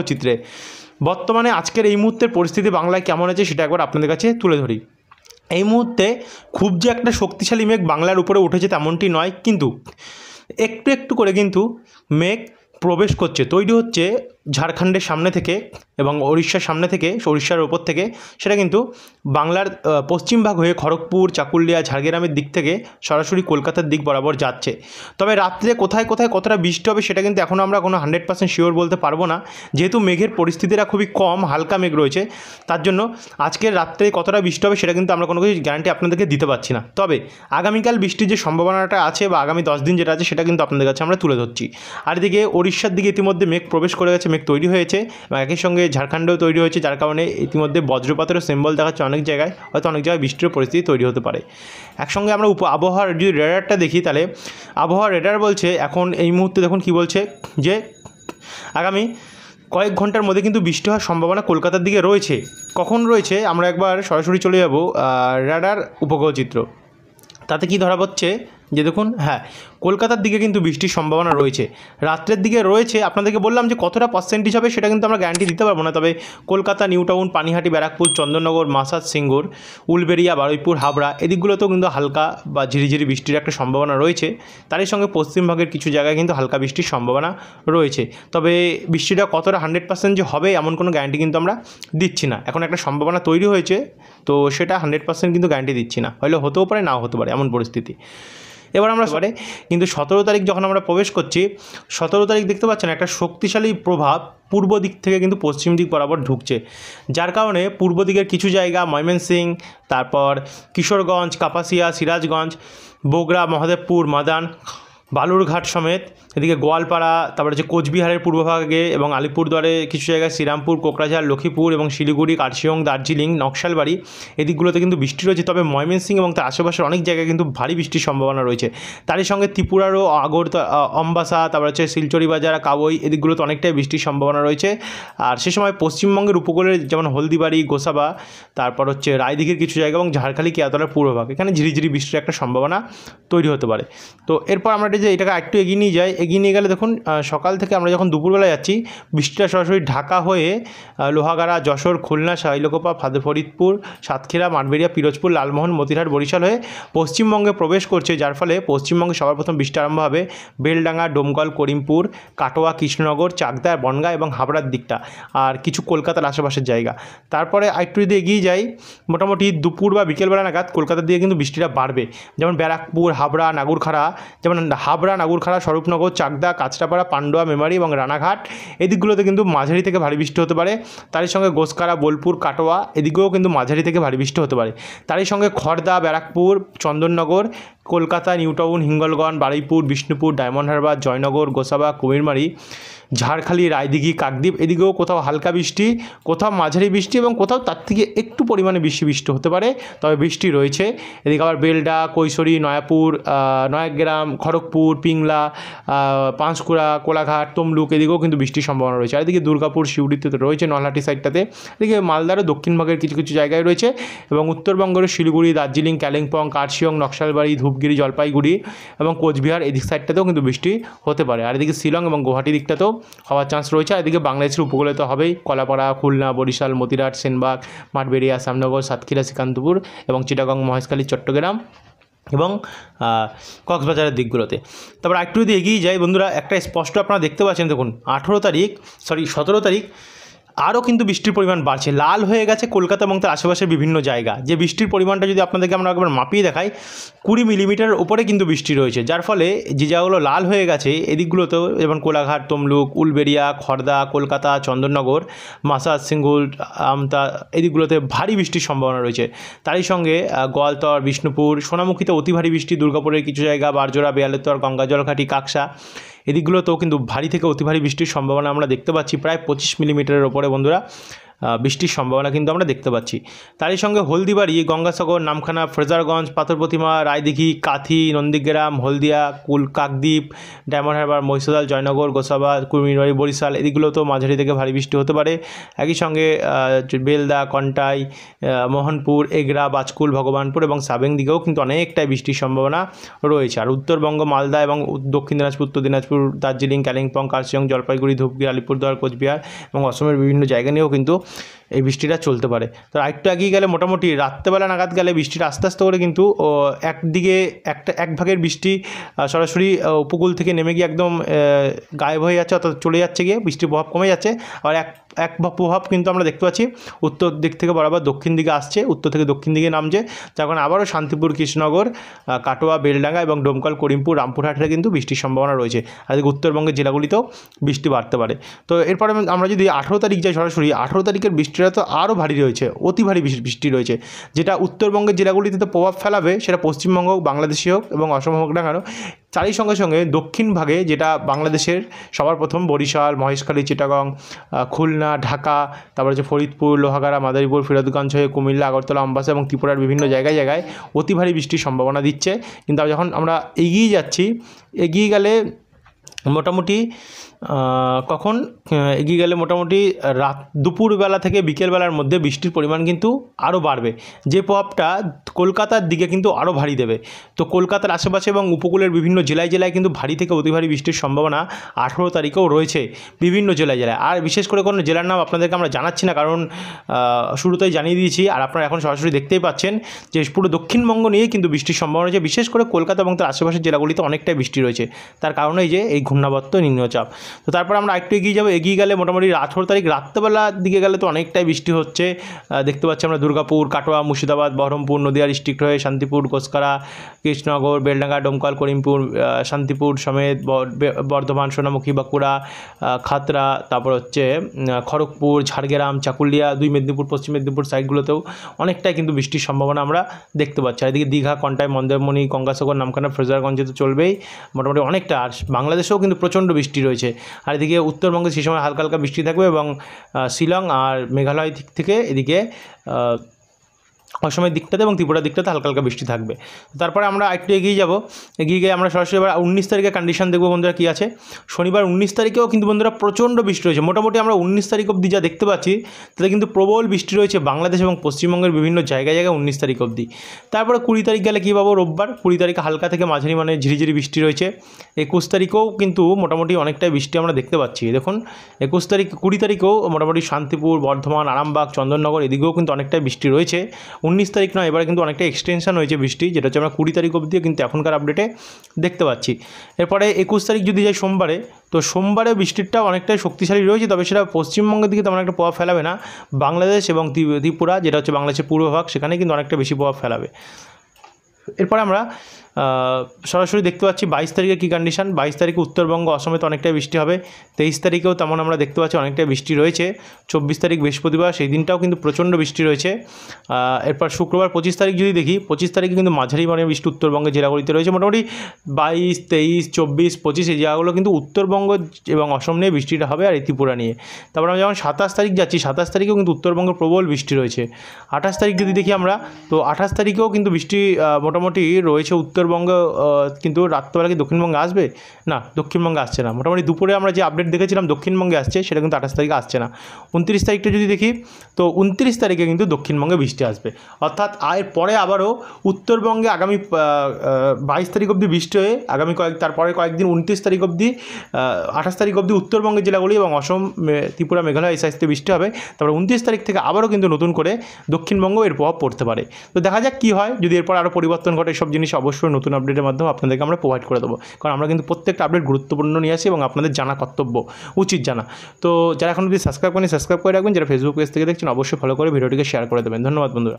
চিত্রে বর্তমানে আজকের এই মুহূর্তের পরিস্থিতি বাংলায় কেমন আছে সেটা একবার আপনাদের কাছে তুলে ধরি। এই মুহূর্তে খুব যে একটা শক্তিশালী মেঘ বাংলার উপরে উঠেছে তেমনটি নয়, কিন্তু একটু একটু করে কিন্তু মেঘ প্রবেশ করছে, তৈরি হচ্ছে ঝাড়খণ্ডের সামনে থেকে এবং ওড়িশার সামনে থেকে, ওড়িশার ওপর থেকে। সেটা কিন্তু বাংলার পশ্চিম ভাগ হয়ে খড়গপুর, চাকুলিয়া, ঝাড়গ্রামের দিক থেকে সরাসরি কলকাতার দিক বরাবর যাচ্ছে। তবে রাত্রে কোথায় কোথায় কতটা বৃষ্টি হবে সেটা কিন্তু এখনও আমরা কোনো 100% শিওর বলতে পারবো না, যেহেতু মেঘের পরিস্থিতিটা খুবই কম, হালকা মেঘ রয়েছে। তার জন্য আজকের রাত্রে কতটা বৃষ্টি হবে সেটা কিন্তু আমরা কোনো কিছু গ্যারান্টি আপনাদেরকে দিতে পারছি না। তবে আগামীকাল বৃষ্টির যে সম্ভাবনাটা আছে বা আগামী 10 দিন যেটা আছে সেটা কিন্তু আপনাদের কাছে আমরা তুলে ধরছি। আর এদিকে ওড়িশার দিকে ইতিমধ্যে মেঘ প্রবেশ করে গেছে, মেঘ তৈরি হয়েছে এবং একই সঙ্গে ঝাড়খণ্ডেও তৈরি হয়েছে, যার কারণে ইতিমধ্যে বজ্রপাতেরও সিম্বল দেখাচ্ছে অনেক জায়গায়, হয়তো অনেক জায়গায় বৃষ্টির পরিস্থিতি তৈরি হতে পারে। একসঙ্গে আমরা আবহাওয়ার যদি রেডারটা দেখি, তাহলে আবহাওয়ার রেডার বলছে এখন এই মুহূর্তে দেখুন কি বলছে, যে আগামী কয়েক ঘন্টার মধ্যে কিন্তু বৃষ্টি হওয়ার সম্ভাবনা কলকাতার দিকে রয়েছে। কখন রয়েছে আমরা একবার সরাসরি চলে যাব রেডার উপগ্রহ চিত্র, তাতে কি ধরা পড়ছে যে দেখুন, হ্যাঁ, কলকাতার দিকে কিন্তু বৃষ্টির সম্ভাবনা রয়েছে, রাত্রের দিকে রয়েছে। আপনাদেরকে বললাম যে কতটা পার্সেন্টেজ হবে সেটা কিন্তু আমরা গ্যারান্টি দিতে পারবো না, তবে কলকাতা, নিউ টাউন, পানিহাটি, ব্যারাকপুর, চন্দননগর, মাসাজ, সিঙ্গুর, উলবেড়িয়া, বারুইপুর, হাবড়া এদিকগুলোতেও কিন্তু হালকা বা ঝিরিঝিরি বৃষ্টির একটা সম্ভাবনা রয়েছে। তারই সঙ্গে পশ্চিমবঙ্গের কিছু জায়গায় কিন্তু হালকা বৃষ্টির সম্ভাবনা রয়েছে। তবে বৃষ্টিটা কতটা 100% যে হবে এমন কোনো গ্যারান্টি কিন্তু আমরা দিচ্ছি না। এখন একটা সম্ভাবনা তৈরি হয়েছে, তো সেটা 100% কিন্তু গ্যারান্টি দিচ্ছি না, হয়তো হতেও পারে, নাও হতে পারে, এমন পরিস্থিতি। এবার আমরা কিন্তু 17 তারিখ যখন আমরা প্রবেশ করছি, 17 তারিখ দেখতে পাচ্ছেন একটা শক্তিশালী প্রভাব পূর্ব দিক থেকে কিন্তু পশ্চিম দিক বরাবর ঢুকছে, যার কারণে পূর্ব দিকের কিছু জায়গা, ময়মনসিংহ, তারপর কিশোরগঞ্জ, কাপাসিয়া, সিরাজগঞ্জ, বগুড়া, মহাদেবপুর, মাদান, বালুরঘাট সমেত, এদিকে গোয়ালপাড়া, তারপরে হচ্ছে কোচবিহারের পূর্বভাগে এবং আলিপুরদুয়ারে কিছু জায়গায়, শ্রীরামপুর, কোকরাঝাড়, লক্ষ্মীপুর এবং শিলিগুড়ি, কার্শিয়ং, দার্জিলিং, নকশালবাড়ি এদিকগুলোতে কিন্তু বৃষ্টি রয়েছে। তবে ময়মনসিংহ এবং তার আশেপাশের অনেক জায়গায় কিন্তু ভারী বৃষ্টির সম্ভাবনা রয়েছে। তারই সঙ্গে ত্রিপুরারও অম্বাসা, তারপর হচ্ছে শিলচরি বাজার, কাবই এদিকগুলোতে অনেকটাই বৃষ্টির সম্ভাবনা রয়েছে। আর সে সময় পশ্চিমবঙ্গের উপকূলের যেমন হলদিবাড়ি, গোসাবা, তারপর হচ্ছে রায়দিঘির কিছু জায়গা এবং ঝাড়খালি, কেয়াতলার পূর্বভাগ, এখানে ঝিরিঝিরি বৃষ্টির একটা সম্ভাবনা তৈরি হতে পারে। তো এরপর আমরা যে এটাকে একটু এগিয়ে নিয়ে যাই, এগিয়ে নিয়ে গেলে দেখুন সকাল থেকে আমরা যখন দুপুরবেলা যাচ্ছি, বৃষ্টিটা সরাসরি ঢাকা হয়ে লোহাগাড়া, যশোর, খুলনা, শাইলকোপা, ফরিদপুর, সাতক্ষীরা, মাঠবেড়িয়া, পিরোজপুর, লালমোহন, মতিরহাট, বরিশাল হয়ে পশ্চিমবঙ্গে প্রবেশ করছে, যার ফলে পশ্চিমবঙ্গে সবার প্রথম বৃষ্টি আরম্ভ হবে বেলডাঙ্গা, ডোমকল, করিমপুর, কাটোয়া, কৃষ্ণনগর, চাকদা, বনগাঁ এবং হাবড়ার দিকটা, আর কিছু কলকাতার আশেপাশের জায়গা। তারপরে আরেকটু যদি এগিয়ে যাই, মোটামুটি দুপুর বা বিকেলবেলা নাগাদ কলকাতার দিকে কিন্তু বৃষ্টিটা বাড়বে, যেমন ব্যারাকপুর, হাবড়া, নাগরখাড়া, যেমন হাবড়া, নাগরখাড়া, স্বরূপনগর, চাকদা, কাঁচরাপাড়া, পান্ডুয়া, মেমারি এবং রানাঘাট এদিকগুলোতে কিন্তু মাঝারি থেকে ভারী বৃষ্টি হতে পারে। তারই সঙ্গে গোসকারা, বোলপুর, কাটোয়া এদিকেও কিন্তু মাঝারি থেকে ভারী বৃষ্টি হতে পারে। তারই সঙ্গে Khardah, Barrackpore, Chandannagar, Kolkata, new Town, Hingalganj, Baruipur, Bishnupur, Diamond Harbour, Joynagar, Gosaba, Kumirmari, Jharkhali, Raidighi, Kakdwip এদিকেও কোথাও হালকা বৃষ্টি, কোথাও মাঝারি বৃষ্টি এবং কোথাও তার থেকে একটু পরিমাণে বেশি বৃষ্টি হতে পারে, তবে বৃষ্টি রয়েছে। এদিকে আবার বেলডা, কৈশোরী, নয়াপুর, নয়াগ্রাম, খড়গপুর, পিংলা, পাঁশকুড়া, কোলাঘাট, তমলুক এদিকেও কিন্তু বৃষ্টির সম্ভাবনা রয়েছে। আর এদিকে দুর্গাপুর, শিউড়িতে রয়েছে, নলহাটি সাইডটাতে, এদিকে মালদারও দক্ষিণ ভাগের কিছু কিছু জায়গায় রয়েছে এবং উত্তরবঙ্গের শিলিগুড়ি, দার্জিলিং, কালিম্পং, কার্শিয়ং, নকশালবাড়ি, ধূপগিরি, জলপাইগুড়ি এবং কোচবিহার এদিক সাইডটাতেও কিন্তু বৃষ্টি হতে পারে। আর এদিকে শিলং এবং গুয়াহাটি দিকটাতেও হওয়ার চান্স রয়েছে। আর এদিকে বাংলাদেশের উপকূলে তো হবেই, কলাপাড়া, খুলনা, বরিশাল, মতিরাট, সেনবাগ, মাঠবেড়িয়া, শ্যামনগর, সাতক্ষীরা, শ্রীকান্তপুর এবং চিটাগং, মহেশখালী, চট্টগ্রাম এবং কক্সবাজারের দিকগুলোতে। তারপর একটু যদি এগিয়ে যাই বন্ধুরা, একটা স্পষ্ট আপনারা দেখতে পাচ্ছেন, দেখুন 17 তারিখ আরও কিন্তু বৃষ্টির পরিমাণ বাড়ছে, লাল হয়ে গেছে কলকাতা এবং তার আশেপাশের বিভিন্ন জায়গা। যে বৃষ্টির পরিমাণটা যদি আপনাদেরকে আমরা একবার মাপিয়ে দেখাই, 20 মিলিমিটার ওপরে কিন্তু বৃষ্টি রয়েছে, যার ফলে যে জায়গাগুলো লাল হয়ে গেছে এদিকগুলোতেও, যেমন কোলাঘাট, তমলুক, উলবেড়িয়া, খড়দা, কলকাতা, চন্দননগর, মাসাজ, সিঙ্গুর, আমতা এদিকগুলোতে ভারী বৃষ্টির সম্ভাবনা রয়েছে। তারই সঙ্গে গোয়ালতর, বিষ্ণুপুর, সোনামুখীতে অতি ভারী বৃষ্টি, দুর্গাপুরের কিছু জায়গা, বারজোড়া, বেয়ালেতর, গঙ্গা জলঘাটি, কাকসা এদিকগুলোতেও কিন্তু ভারী থেকে অতি ভারী বৃষ্টির সম্ভাবনা আমরা দেখতে পাচ্ছি, প্রায় 25 মিলিমিটারের ওপরে বন্ধুরা বৃষ্টির সম্ভাবনা কিন্তু আমরা দেখতে পাচ্ছি। তারই সঙ্গে হলদিবাড়ি, গঙ্গাসাগর, নামখানা, ফ্রেজারগঞ্জ, পাথরপ্রতিমা, রায়দিঘি, কাথি, নন্দীগ্রাম, হলদিয়া, কাকদ্বীপ, ডায়মন্ড হারবার, মহিষাদল, জয়নগর, গোসাবা, কুমিরবাড়ি, বরিশাল এদিকগুলো তো মাঝারি থেকে ভারী বৃষ্টি হতে পারে। একই সঙ্গে বেলদা, কন্টাই, মোহনপুর, এগরা, বাজকুল, ভগবানপুর এবং সাবেং দিকেও কিন্তু অনেকটাই বৃষ্টির সম্ভাবনা রয়েছে। আর উত্তরবঙ্গ, মালদা এবং দক্ষিণ দিনাজপুর, উত্তর দিনাজপুর, দার্জিলিং, কালিম্পং, কার্শিয়ং, জলপাইগুড়ি, ধূপগুড়ি, আলিপুরদুয়ার, কোচবিহার এবং অসমের বিভিন্ন জায়গা নিয়েও কিন্তু এই বৃষ্টিটা চলতে পারে। তো আরেকটু এগিয়ে গেলে মোটামুটি রাত্রেবেলা নাগাদ গেলে বৃষ্টিটা আস্তে আস্তে করে কিন্তু একদিকে এক ভাগের বৃষ্টি সরাসরি উপকূল থেকে নেমে গিয়ে একদম গায়েব হয়ে যাচ্ছে, অর্থাৎ চলে যাচ্ছে, গিয়ে বৃষ্টির প্রভাব কমে যাচ্ছে। আর এক প্রভাব কিন্তু আমরা দেখতে পাচ্ছি উত্তর দিক থেকে বরাবর দক্ষিণ দিকে আসছে, উত্তর থেকে দক্ষিণ দিকে নামছে, যখন আবারও শান্তিপুর, কৃষ্ণনগর, কাটোয়া, বেলডাঙ্গা এবং ডোমকল, করিমপুর, রামপুরহাটে কিন্তু বৃষ্টির সম্ভাবনা রয়েছে। আর উত্তরবঙ্গের জেলাগুলিতেও বৃষ্টি বাড়তে পারে। তো এরপরে আমরা যদি 18 তারিখ যাই, সরাসরি 18 তারিখের বৃষ্টিটা তো আরও ভারী রয়েছে, অতি ভারী বৃষ্টি রয়েছে, যেটা উত্তরবঙ্গের জেলাগুলিতে তো প্রভাব ফেলাবে, সেটা পশ্চিমবঙ্গ হোক, বাংলাদেশি হোক এবং অসম হোক না কেন। তারই সঙ্গে সঙ্গে দক্ষিণ ভাগে, যেটা বাংলাদেশের সবার প্রথম বরিশাল, মহেশখালী, চিটাগং, খুলনা, ঢাকা, তারপর হচ্ছে ফরিদপুর, লোহাগাড়া, মাদারীপুর, ফিরোজগঞ্জ হয়ে কুমিল্লা, আগরতলা, আমবাসা এবং ত্রিপুরার বিভিন্ন জায়গায় অতি ভারী বৃষ্টির সম্ভাবনা দিচ্ছে। কিন্তু যখন আমরা এগিয়ে যাচ্ছি, এগিয়ে গেলে মোটামুটি কখন এগিয়ে গেলে মোটামুটি দুপুরবেলা থেকে বিকেলবেলার মধ্যে বৃষ্টির পরিমাণ কিন্তু আরও বাড়বে, যে প্রভাবটা কলকাতার দিকে কিন্তু আরও ভারী দেবে। তো কলকাতার আশেপাশে এবং উপকূলের বিভিন্ন জেলায় কিন্তু ভারী থেকে অতি ভারী বৃষ্টির সম্ভাবনা 18 তারিখেও রয়েছে বিভিন্ন জেলায়। আর বিশেষ করে কোনো জেলার নাম আপনাদেরকে আমরা জানাচ্ছি না, কারণ শুরুতেই জানিয়ে দিয়েছি, আর আপনারা এখন সরাসরি দেখতেই পাচ্ছেন যে পুরো দক্ষিণবঙ্গ নিয়ে কিন্তু বৃষ্টির সম্ভাবনা রয়েছে। বিশেষ করে কলকাতা এবং তার আশেপাশের জেলাগুলিতে অনেকটাই বৃষ্টি রয়েছে, তার কারণেই যে এই ঘূর্ণাবর্ত নিম্নচাপ। তো তারপর আমরা একটু এগিয়ে যাবো, এগিয়ে গেলে মোটামুটি 18 তারিখ রাত্রেবেলার দিকে গেলে তো অনেকটাই বৃষ্টি হচ্ছে। দেখতে পাচ্ছি আমরা দুর্গাপুর, কাটোয়া, মুর্শিদাবাদ, বহরমপুর, নদিয়া ডিস্ট্রিক্ট হয়ে শান্তিপুর, গোসকারা, কৃষ্ণনগর, বেলডাঙ্গা, ডোমকল, করিমপুর, শান্তিপুর সমেত বর্ধমান, সোনামুখী, বাঁকুড়া, খাতড়া, তারপর হচ্ছে খড়গপুর, ঝাড়গ্রাম, চাকুলিয়া, দুই মেদিনীপুর, পশ্চিম মেদিনীপুর সাইডগুলোতেও অনেকটাই কিন্তু বৃষ্টির সম্ভাবনা আমরা দেখতে পাচ্ছি। আর এদিকে দীঘা, কন্টাই, মন্দারমণি, গঙ্গাসাগর, নামখানা, ফ্রেজারগঞ্জে তো চলবেই মোটামুটি অনেকটা। আর বাংলাদেশেও কিন্তু প্রচণ্ড বৃষ্টি রয়েছে। আর এদিকে উত্তরবঙ্গে সেই সময় হালকা হালকা বৃষ্টি থাকবে এবং শিলং আর মেঘালয় দিক থেকে এদিকে অসমের দিকটাতে এবং ত্রিপুরার দিকটাতে হালকা হালকা বৃষ্টি থাকবে। তারপরে আমরা একটু এগিয়ে যাব, এগিয়ে গিয়ে আমরা সরাসরি এবার 19 তারিখের কন্ডিশন দেখবো বন্ধুরা কী আছে। শনিবার 19 তারিখেও কিন্তু বন্ধুরা প্রচণ্ড বৃষ্টি রয়েছে। মোটামুটি আমরা 19 তারিখ অবধি যা দেখতে পাচ্ছি তাতে কিন্তু প্রবল বৃষ্টি রয়েছে বাংলাদেশ এবং পশ্চিমবঙ্গের বিভিন্ন জায়গায় 19 তারিখ অবধি। তারপরে 20 তারিখ গেলে কী পাবো, রোববার 20 তারিখে হালকা থেকে মাঝারি মানে ঝিরিঝিরি বৃষ্টি রয়েছে। 21 তারিখেও কিন্তু মোটামুটি অনেকটাই বৃষ্টি আমরা দেখতে পাচ্ছি। দেখুন 21 তারিখ 20 তারিখেও মোটামুটি শান্তিপুর, বর্ধমান, আরামবাগ, চন্দননগর এদিকেও কিন্তু অনেকটাই বৃষ্টি রয়েছে। 19 তারিখ নয়, এবারে কিন্তু অনেকটা এক্সটেনশন হয়েছে বৃষ্টি, যেটা হচ্ছে আমরা 20 তারিখ অবধি কিন্তু এখনকার আপডেটে দেখতে পাচ্ছি। এরপরে 21 তারিখ যদি যাই সোমবারে, তো সোমবারে বৃষ্টিটা অনেকটাই শক্তিশালী রয়েছে, তবে সেটা পশ্চিমবঙ্গের দিকে তেমন একটা প্রভাব ফেলাবে না। বাংলাদেশ এবং ত্রিপুরা, যেটা হচ্ছে বাংলাদেশের পূর্বভাগ, সেখানে কিন্তু অনেকটা বেশি প্রভাব ফেলাবে। এরপরে আমরা সরাসরি দেখতে পাচ্ছি 22 তারিখে কী কন্ডিশন। 22 তারিখে উত্তরবঙ্গ, অসমে তো অনেকটাই বৃষ্টি হবে। 23 তারিখেও তেমন আমরা দেখতে পাচ্ছি অনেকটাই বৃষ্টি রয়েছে। 24 তারিখ বৃহস্পতিবার, সেই দিনটাও কিন্তু প্রচণ্ড বৃষ্টি রয়েছে। এরপর শুক্রবার 25 তারিখ যদি দেখি, 25 তারিখে কিন্তু মাঝারি মানে বৃষ্টি উত্তরবঙ্গের জেলাগুলিতে রয়েছে। মোটামুটি 22, 23, 24, 25 এই জায়গাগুলো কিন্তু উত্তরবঙ্গ এবং অসম নিয়ে বৃষ্টিটা হবে, আর ত্রিপুরা নিয়ে। তারপর আমরা যখন 27 তারিখ যাচ্ছি, 27 তারিখেও কিন্তু উত্তরবঙ্গের প্রবল বৃষ্টি রয়েছে। 28 তারিখ যদি দেখি আমরা, তো 28 তারিখেও কিন্তু বৃষ্টি মোটামুটি রয়েছে উত্তরবঙ্গ, কিন্তু রাত্রেবেলা কি দক্ষিণবঙ্গে আসবে? না, দক্ষিণবঙ্গে আসছে না। মোটামুটি দুপুরে আমরা যে আপডেট দেখেছিলাম দক্ষিণবঙ্গে আসছে, সেটা কিন্তু 28 তারিখে আসছে না। 29 তারিখটা যদি দেখি, তো 29 তারিখে কিন্তু দক্ষিণবঙ্গে বৃষ্টি আসবে। অর্থাৎ এর পরে আবারও উত্তরবঙ্গে আগামী 22 তারিখ অবধি বৃষ্টি হয়ে আগামী তারপরে কয়েকদিন 29 তারিখ অবধি 28 তারিখ অবধি উত্তরবঙ্গের জেলাগুলি এবং অসম, ত্রিপুরা, মেঘালয় এই সাইডে বৃষ্টি হবে। তারপরে 29 তারিখ থেকে আবারও কিন্তু নতুন করে দক্ষিণবঙ্গ এর প্রভাব পড়তে পারে। তো দেখা যাক কী হয়, যদি এরপর আরও পরিবর্তন ঘটে সব জিনিস অবশ্যই নতুন আপডেটের মাধ্যমে আপনাদেরকে আমরা প্রোভাইড করে দেবো, কারণ আমরা কিন্তু প্রত্যেকটা আপডেট গুরুত্বপূর্ণ নিয়ে আসি এবং আপনাদের জানা কর্তব্য, উচিত জানা। তো যারা এখন যদি সাবস্ক্রাইব করেন সাবস্ক্রাইব করে রাখবেন, যারা ফেসবুক পেজ থেকে দেখছেন অবশ্যই ফলো করে ভিডিওটিকে শেয়ার করে দেবেন। ধন্যবাদ বন্ধুরা।